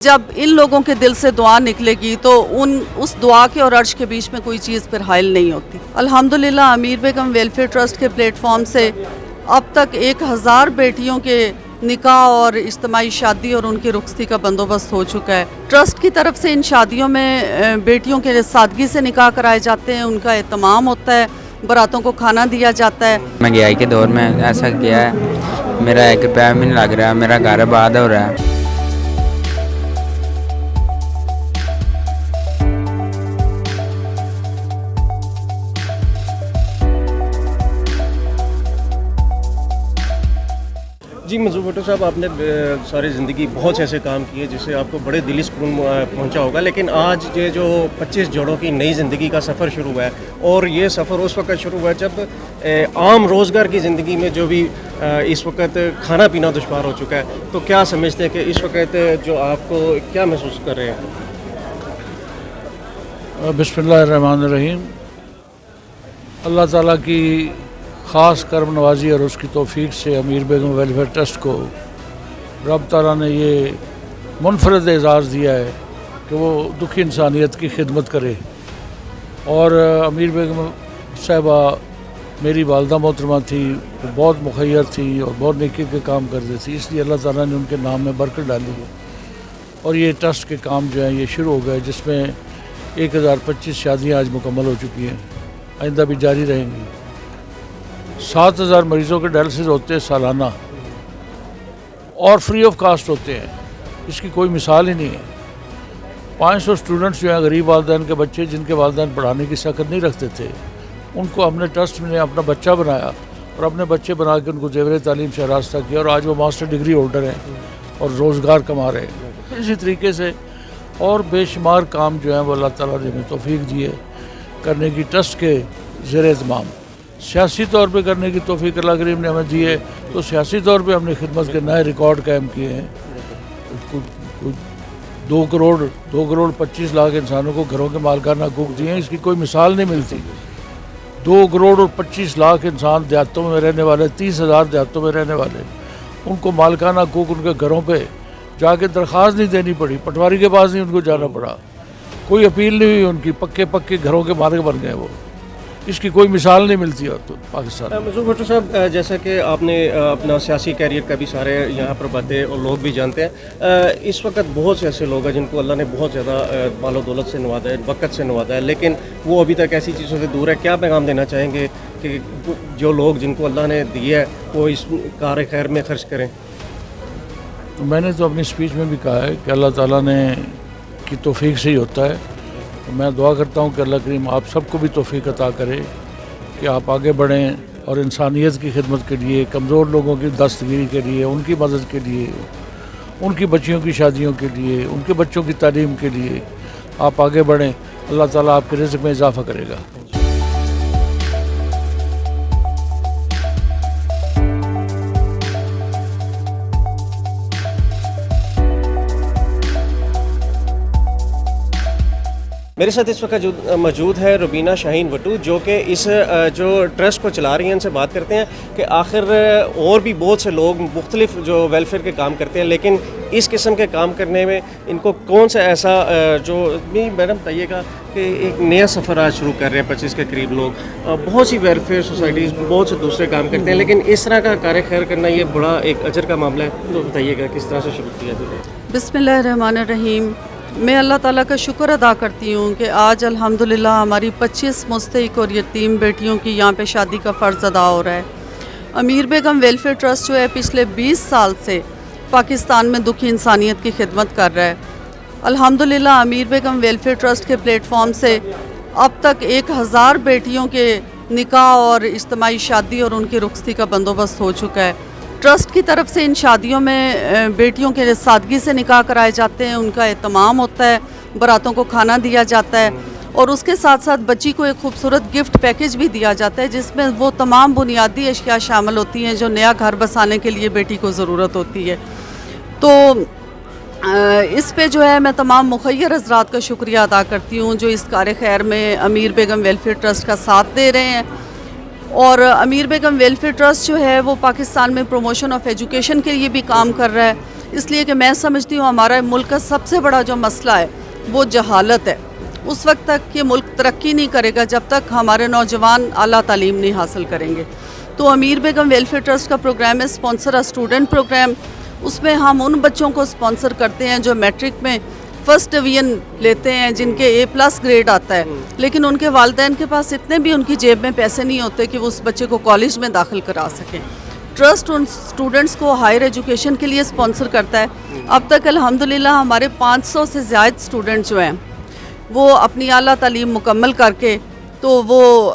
جب ان لوگوں کے دل سے دعا نکلے گی تو اس دعا کے اور عرش کے بیچ میں کوئی چیز پھر حائل نہیں ہوتی۔ الحمدللہ امیر بیگم ویلفیئر ٹرسٹ کے پلیٹ فارم سے اب تک 1000 بیٹیوں کے نکاح اور اجتماعی شادی اور ان کی رخصتی کا بندوبست ہو چکا ہے۔ ٹرسٹ کی طرف سے ان شادیوں میں بیٹیوں کے سادگی سے نکاح کرائے جاتے ہیں، ان کا اہتمام ہوتا ہے، براتوں کو کھانا دیا جاتا ہے۔ مہنگائی کے دور میں ایسا کیا ہے، میرا 1 روپیہ بھی نہیں لگ رہا، میرا گھر آباد ہو رہا ہے۔ جی منظور بھٹو صاحب، آپ نے ساری زندگی بہت سے ایسے کام کیے جس سے آپ کو بڑے دلی سکون پہنچا ہوگا، لیکن آج یہ جو 25 جوڑوں کی نئی زندگی کا سفر شروع ہوا ہے، اور یہ سفر اس وقت شروع ہوا ہے جب عام روزگار کی زندگی میں جو بھی اس وقت کھانا پینا دشوار ہو چکا ہے، تو کیا سمجھتے ہیں کہ اس وقت جو آپ کو کیا محسوس کر رہے ہیں؟ بسم اللہ الرحمن الرحیم۔ اللہ تعالیٰ کی خاص کرم نوازی اور اس کی توفیق سے امیر بیگم ویلفیئر ٹرسٹ کو رب تعالیٰ نے یہ منفرد اعزاز دیا ہے کہ وہ دکھی انسانیت کی خدمت کرے، اور امیر بیگم صاحبہ میری والدہ محترمہ تھی، وہ بہت مخیر تھی اور بہت نیکی کے کام کرتی تھی، اس لیے اللہ تعالیٰ نے ان کے نام میں برکت ڈالی ہے، اور یہ ٹرسٹ کے کام جو ہیں یہ شروع ہو گئے، جس میں 1025 شادیاں آج مکمل ہو چکی ہیں، آئندہ بھی جاری رہیں گی۔ 7000 مریضوں کے ڈائلسس ہوتے ہیں سالانہ، اور فری آف کاسٹ ہوتے ہیں، اس کی کوئی مثال ہی نہیں ہے۔ 500 اسٹوڈنٹس جو ہیں غریب والدین کے بچے، جن کے والدین پڑھانے کی سخت نہیں رکھتے تھے، ان کو ہم نے ٹرسٹ میں اپنا بچہ بنایا، اور اپنے بچے بنا کے ان کو زیور تعلیم سے آراستہ کیا، اور آج وہ ماسٹر ڈگری ہولڈر ہیں اور روزگار کما رہے ہیں۔ اسی طریقے سے اور بے شمار کام جو ہیں وہ اللہ تعالیٰ نے ہمیں توفیق دی ہے کرنے کی، ٹرسٹ کے زیر اہتمام سیاسی طور پہ کرنے کی توفیق اللہ کریم نے ہمیں دی ہے، تو سیاسی طور پہ ہم نے خدمت کے نئے ریکارڈ قائم کیے ہیں۔ 2 کروڑ 25 لاکھ انسانوں کو گھروں کے مالکانہ حقوق دیے ہیں، اس کی کوئی مثال نہیں ملتی۔ 2 کروڑ اور 25 لاکھ انسان دیہاتوں میں رہنے والے، 30,000 دیہاتوں میں رہنے والے، ان کو مالکانہ حقوق ان کے گھروں پہ جا کے درخواست نہیں دینی پڑی، پٹواری کے پاس نہیں ان کو جانا پڑا، کوئی اپیل نہیں ہوئی ان کی، پکے گھروں کے مالک بن گئے وہ، اس کی کوئی مثال نہیں ملتی اور تو پاکستان۔ منظور بھٹو صاحب، جیسا کہ آپ نے اپنا سیاسی کیریئر کا بھی سارے یہاں پر باتیں اور لوگ بھی جانتے ہیں، اس وقت بہت سے ایسے لوگ ہیں جن کو اللہ نے بہت زیادہ مال و دولت سے نوازا ہے، وقت سے نوازا ہے، لیکن وہ ابھی تک ایسی چیزوں سے دور ہے۔ کیا پیغام دینا چاہیں گے کہ جو لوگ جن کو اللہ نے دیا ہے وہ اس کار خیر میں خرچ کریں؟ میں نے تو اپنی اسپیچ میں بھی کہا ہے کہ اللہ تعالیٰ نے کی توفیق سے ہی ہوتا ہے، میں دعا کرتا ہوں کہ اللہ کریم آپ سب کو بھی توفیق عطا کرے کہ آپ آگے بڑھیں، اور انسانیت کی خدمت کے لیے، کمزور لوگوں کی دستگیری کے لیے، ان کی مدد کے لیے، ان کی بچیوں کی شادیوں کے لیے، ان کے بچوں کی تعلیم کے لیے آپ آگے بڑھیں، اللہ تعالیٰ آپ کے رزق میں اضافہ کرے گا۔ میرے ساتھ اس وقت موجود ہے روبینہ شاہین وٹو، جو کہ اس جو ٹرسٹ کو چلا رہی ہیں۔ ان سے بات کرتے ہیں کہ آخر اور بھی بہت سے لوگ مختلف جو ویلفیئر کے کام کرتے ہیں، لیکن اس قسم کے کام کرنے میں ان کو کون سا ایسا جو میڈم بتائیے گا کہ ایک نیا سفر آج شروع کر رہے ہیں 25 کے قریب لوگ، بہت سی ویلفیئر سوسائٹیز بہت سے دوسرے کام کرتے ہیں، لیکن اس طرح کا کار خیر کرنا یہ بڑا ایک اجر کا معاملہ ہے، تو بتائیے گا کس طرح سے شروع کیا جائے؟ بسم اللہ الرحمن الرحیم۔ میں اللہ تعالیٰ کا شکر ادا کرتی ہوں کہ آج الحمدللہ ہماری 25 مستحق اور یتیم بیٹیوں کی یہاں پہ شادی کا فرض ادا ہو رہا ہے۔ امیر بیگم ویلفیئر ٹرسٹ جو ہے پچھلے 20 سال سے پاکستان میں دکھی انسانیت کی خدمت کر رہا ہے۔ الحمدللہ امیر بیگم ویلفیئر ٹرسٹ کے پلیٹ فارم سے اب تک 1000 بیٹیوں کے نکاح اور اجتماعی شادی اور ان کی رخصتی کا بندوبست ہو چکا ہے۔ ٹرسٹ کی طرف سے ان شادیوں میں بیٹیوں کے سادگی سے نکاح کرائے جاتے ہیں، ان کا اہتمام ہوتا ہے، براتوں کو کھانا دیا جاتا ہے، اور اس کے ساتھ ساتھ بچی کو ایک خوبصورت گفٹ پیکج بھی دیا جاتا ہے، جس میں وہ تمام بنیادی اشیاء شامل ہوتی ہیں جو نیا گھر بسانے کے لیے بیٹی کو ضرورت ہوتی ہے۔ تو اس پہ جو ہے میں تمام مخیر حضرات کا شکریہ ادا کرتی ہوں جو اس کار خیر میں امیر بیگم ویلفیئر ٹرسٹ کا ساتھ دے رہے ہیں، اور امیر بیگم ویلفیئر ٹرسٹ جو ہے وہ پاکستان میں پروموشن آف ایجوکیشن کے لیے بھی کام کر رہا ہے۔ اس لیے کہ میں سمجھتی ہوں ہمارا ملک کا سب سے بڑا جو مسئلہ ہے وہ جہالت ہے. اس وقت تک یہ ملک ترقی نہیں کرے گا جب تک ہمارے نوجوان اعلیٰ تعلیم نہیں حاصل کریں گے. تو امیر بیگم ویلفیئر ٹرسٹ کا پروگرام ہے اسپانسر اسٹوڈنٹ پروگرام. اس میں ہم ان بچوں کو اسپانسر کرتے ہیں جو میٹرک میں فرسٹ ڈویژن لیتے ہیں, جن کے A+ گریڈ آتا ہے, لیکن ان کے والدین کے پاس اتنے بھی ان کی جیب میں پیسے نہیں ہوتے کہ وہ اس بچے کو کالج میں داخل کرا سکیں. ٹرسٹ ان اسٹوڈنٹس کو ہائر ایجوکیشن کے لیے اسپانسر کرتا ہے. اب تک الحمدللہ ہمارے 500 سے زائد اسٹوڈنٹ جو ہیں وہ اپنی اعلیٰ تعلیم مکمل کر کے تو وہ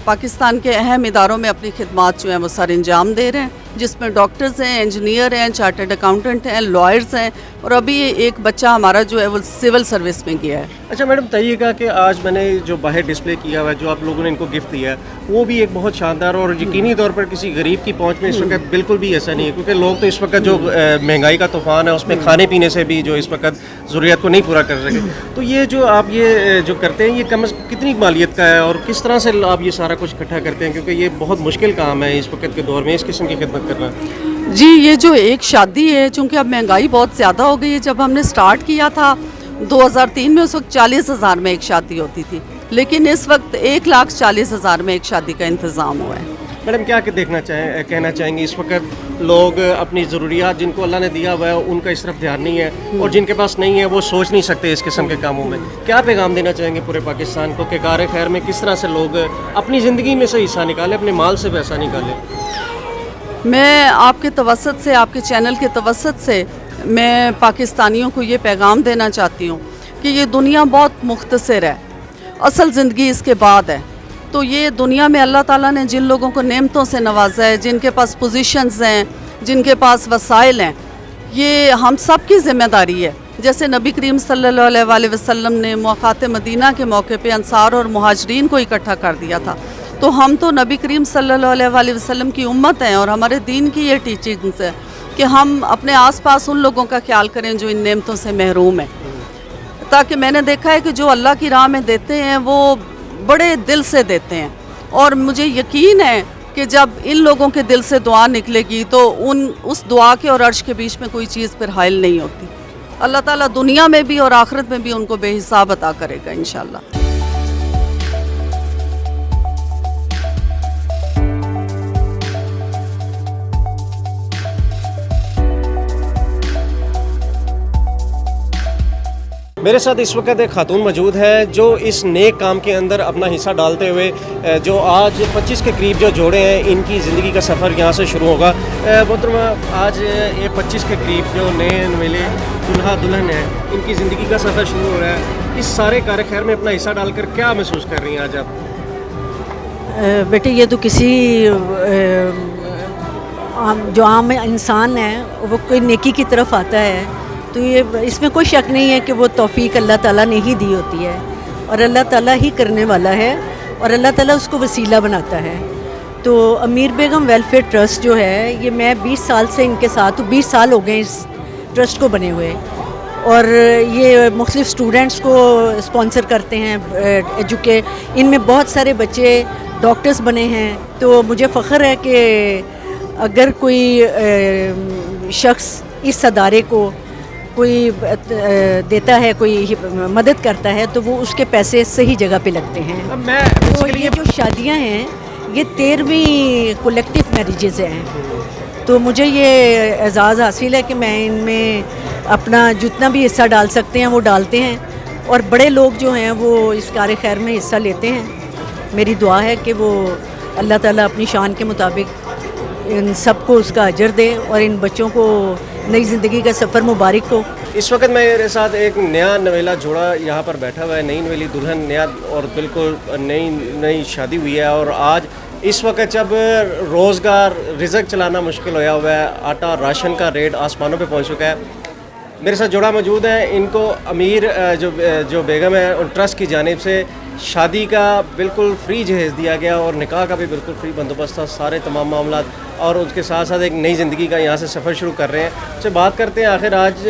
پاکستان کے اہم اداروں میں اپنی خدمات جو ہیں وہ سر انجام دے رہے ہیں, جس میں ڈاکٹرز ہیں, انجینئر ہیں, چارٹرڈ اکاؤنٹنٹ ہیں, لائرز ہیں, اور ابھی ایک بچہ ہمارا جو ہے وہ سول سروس میں گیا ہے. اچھا میڈم بتائیے گا کہ آج میں نے جو باہر ڈسپلے کیا ہوا ہے, جو آپ لوگوں نے ان کو گفٹ دیا ہے, وہ بھی ایک بہت شاندار اور یقینی طور پر کسی غریب کی پہنچ میں اس وقت بالکل بھی ایسا نہیں ہے, کیونکہ لوگ تو اس وقت جو مہنگائی کا طوفان ہے اس میں کھانے پینے سے بھی جو اس وقت ضروریات کو نہیں پورا کر سکے. تو یہ جو آپ یہ جو کرتے ہیں یہ کتنی مالیت کا ہے اور کس طرح سے آپ یہ سارا کچھ اکٹھا کرتے ہیں, کیونکہ یہ بہت مشکل کام ہے اس وقت کے دور میں اس قسم کی خدمت کرنا. جی, یہ جو ایک شادی ہے, چونکہ اب مہنگائی بہت زیادہ ہو گئی ہے, جب ہم نے سٹارٹ کیا تھا 2003 میں اس وقت 40,000 میں ایک شادی ہوتی تھی, لیکن اس وقت 1,40,000 میں ایک شادی کا انتظام ہوا ہے. میڈم کیا کہنا چاہیں گے, اس وقت لوگ اپنی ضروریات جن کو اللہ نے دیا ہوا ہے ان کا اس طرف دھیان نہیں ہے, اور جن کے پاس نہیں ہے وہ سوچ نہیں سکتے اس قسم کے کاموں میں. کیا پیغام دینا چاہیں گے پورے پاکستان کو کہ کار خیر میں کس طرح سے لوگ اپنی زندگی میں سے حصہ نکالیں, اپنے مال سے پیسہ نکالیں؟ میں آپ کے توسط سے, آپ کے چینل کے توسط سے میں پاکستانیوں کو یہ پیغام دینا چاہتی ہوں کہ یہ دنیا بہت مختصر ہے, اصل زندگی اس کے بعد ہے. تو یہ دنیا میں اللہ تعالیٰ نے جن لوگوں کو نعمتوں سے نوازا ہے, جن کے پاس پوزیشنز ہیں, جن کے پاس وسائل ہیں, یہ ہم سب کی ذمہ داری ہے. جیسے نبی کریم صلی اللہ علیہ وسلم نے مواقعات مدینہ کے موقع پہ انصار اور مہاجرین کو اکٹھا کر دیا تھا, تو ہم تو نبی کریم صلی اللہ علیہ وسلم کی امت ہیں, اور ہمارے دین کی یہ ٹیچنگز ہے کہ ہم اپنے آس پاس ان لوگوں کا خیال کریں جو ان نعمتوں سے محروم ہیں. تاکہ میں نے دیکھا ہے کہ جو اللہ کی راہ میں دیتے ہیں وہ بڑے دل سے دیتے ہیں, اور مجھے یقین ہے کہ جب ان لوگوں کے دل سے دعا نکلے گی تو اس دعا کے اور عرش کے بیچ میں کوئی چیز پھر حائل نہیں ہوتی. اللہ تعالیٰ دنیا میں بھی اور آخرت میں بھی ان کو بے حساب عطا کرے گا انشاءاللہ. میرے ساتھ اس وقت ایک خاتون موجود ہے جو اس نیک کام کے اندر اپنا حصہ ڈالتے ہوئے جو آج 25 کے قریب جو جوڑے ہیں ان کی زندگی کا سفر یہاں سے شروع ہوگا. محترمہ, آج یہ 25 کے قریب جو نئے نویلے دلہا دلہن ہیں ان کی زندگی کا سفر شروع ہو رہا ہے, اس سارے کار خیر میں اپنا حصہ ڈال کر کیا محسوس کر رہی ہیں آج آپ؟ بیٹے یہ تو کسی جو عام انسان ہے وہ کوئی نیکی کی طرف آتا ہے تو یہ اس میں کوئی شک نہیں ہے کہ وہ توفیق اللہ تعالیٰ نے ہی دی ہوتی ہے, اور اللہ تعالیٰ ہی کرنے والا ہے, اور اللہ تعالیٰ اس کو وسیلہ بناتا ہے. تو امیر بیگم ویلفیئر ٹرسٹ جو ہے یہ میں 20 سال سے ان کے ساتھ ہوں, 20 سال ہو گئے اس ٹرسٹ کو بنے ہوئے, اور یہ مختلف اسٹوڈنٹس کو اسپانسر کرتے ہیں ان میں بہت سارے بچے ڈاکٹرز بنے ہیں. تو مجھے فخر ہے کہ اگر کوئی شخص اس ادارے کو کوئی دیتا ہے, کوئی مدد کرتا ہے, تو وہ اس کے پیسے صحیح جگہ پہ لگتے ہیں. تو یہ جو شادیاں ہیں یہ 13ویں کولیکٹیو میریجز ہیں, تو مجھے یہ اعزاز حاصل ہے کہ میں ان میں اپنا جتنا بھی حصہ ڈال سکتے ہیں وہ ڈالتے ہیں, اور بڑے لوگ جو ہیں وہ اس کار خیر میں حصہ لیتے ہیں. میری دعا ہے کہ وہ اللہ تعالیٰ اپنی شان کے مطابق ان سب کو اس کا اجر دے, اور ان بچوں کو نئی زندگی کا سفر مبارک ہو. اس وقت میرے ساتھ ایک نیا نویلا جوڑا یہاں پر بیٹھا ہوا ہے, نئی نویلی دلہن, نیا اور بالکل نئی شادی ہوئی ہے, اور آج اس وقت جب روزگار رزق چلانا مشکل ہوا ہوا ہے, آٹا راشن کا ریٹ آسمانوں پہ پہنچ چکا ہے. میرے ساتھ جوڑا موجود ہے, ان کو امیر جو بیگم ہے ان ٹرسٹ کی جانب سے شادی کا بالکل فری جہیز دیا گیا, اور نکاح کا بھی بالکل فری بندوبست تھا, سارے تمام معاملات, اور اس کے ساتھ ساتھ ایک نئی زندگی کا یہاں سے سفر شروع کر رہے ہیں. سے بات کرتے ہیں آخر آج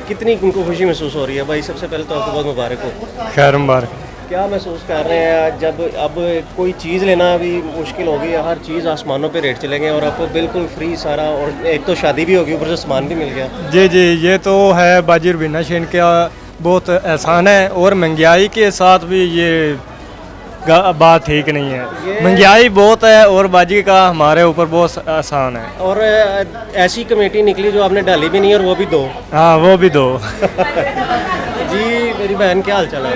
کتنی ان کو خوشی محسوس ہو رہی ہے. بھائی سب سے پہلے تو آپ کو بہت مبارک ہو. خیر مبارک. کیا محسوس کر رہے ہیں جب اب کوئی چیز لینا بھی مشکل ہو گئی ہے, ہر چیز آسمانوں پہ ریٹ چلے گئے اور آپ کو بالکل فری سارا, اور ایک تو شادی بھی ہوگی اوپر سے سامان بھی مل گیا. جی جی, یہ تو ہے باجی روبینہ شاہین کا بہت احسان ہے, اور مہنگائی کے ساتھ بھی یہ بات ٹھیک نہیں ہے. مہنگائی بہت ہے اور باجی کا ہمارے اوپر بہت احسان ہے. اور ایسی کمیٹی نکلی جو آپ نے ڈالی بھی نہیں اور وہ بھی 2. ہاں وہ بھی 2. جی میری بہن, کیا حال چال ہے؟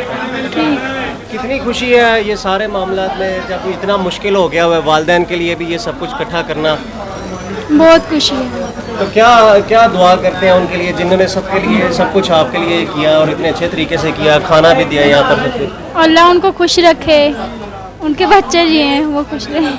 کتنی خوشی ہے یہ سارے معاملات میں جب اتنا مشکل ہو گیا ہوا ہے والدین کے لیے بھی یہ سب کچھ اکٹھا کرنا؟ بہت خوشی ہے. تو کیا دعا کرتے ہیں ان کے لیے جنہوں نے سب کے لیے سب کچھ آپ کے لیے کیا اور اتنے اچھے طریقے سے کیا, کھانا بھی دیا یہاں پر؟ اللہ ان کو خوش رکھے, ان کے بچے جو ہیں وہ خوش رہیں.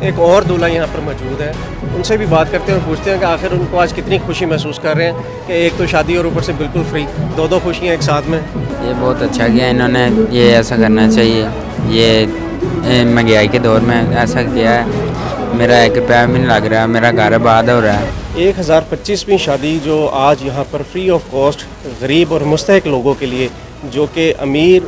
ایک اور دولہا یہاں پر موجود ہے, ان سے بھی بات کرتے ہیں اور پوچھتے ہیں کہ آخر ان کو آج کتنی خوشی محسوس کر رہے ہیں کہ ایک تو شادی اور اوپر سے بالکل فری, 2 خوشیاں ایک ساتھ میں. یہ بہت اچھا کیا انہوں نے, یہ ایسا کرنا چاہیے. یہ مہنگائی کے دور میں ایسا کیا ہے, میرا 1 روپیہ بھی نہیں لگ رہا, میرا گھر آباد ہو رہا ہے. 1025ویں شادی جو آج یہاں پر فری آف کاسٹ غریب اور مستحق لوگوں کے لیے, جو کہ امیر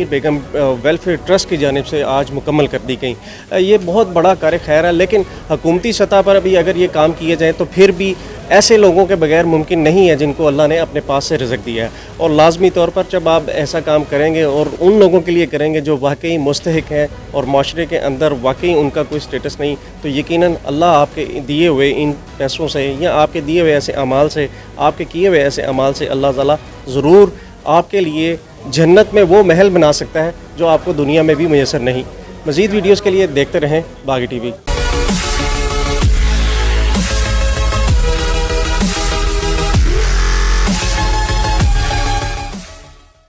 بیگم ویلفیئر ٹرسٹ کی جانب سے آج مکمل کر دی گئی. یہ بہت بڑا کار خیر ہے, لیکن حکومتی سطح پر ابھی اگر یہ کام کیے جائیں تو پھر بھی ایسے لوگوں کے بغیر ممکن نہیں ہے جن کو اللہ نے اپنے پاس سے رزق دیا ہے. اور لازمی طور پر جب آپ ایسا کام کریں گے اور ان لوگوں کے لیے کریں گے جو واقعی مستحق ہیں اور معاشرے کے اندر واقعی ان کا کوئی سٹیٹس نہیں, تو یقیناً اللہ آپ کے دیے ہوئے ان پیسوں سے یا آپ کے دیے ہوئے ایسے اعمال سے, آپ کے کیے ہوئے ایسے اعمال سے اللہ تعالیٰ ضرور آپ کے لیے جنت میں وہ محل بنا سکتا ہے جو آپ کو دنیا میں بھی میسر نہیں. مزید ویڈیوز کے لیے دیکھتے رہیں باغی ٹی وی.